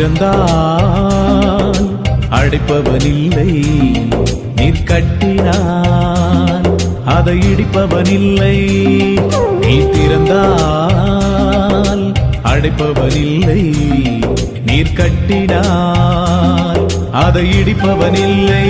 திறந்தால் அடைப்பவனில்லை, நீர் கட்டினான் அதை இடிப்பவனில்லை. நீ திறந்தால் அடைப்பவனில்லை, நீர் கட்டினான் அதை இடிப்பவனில்லை.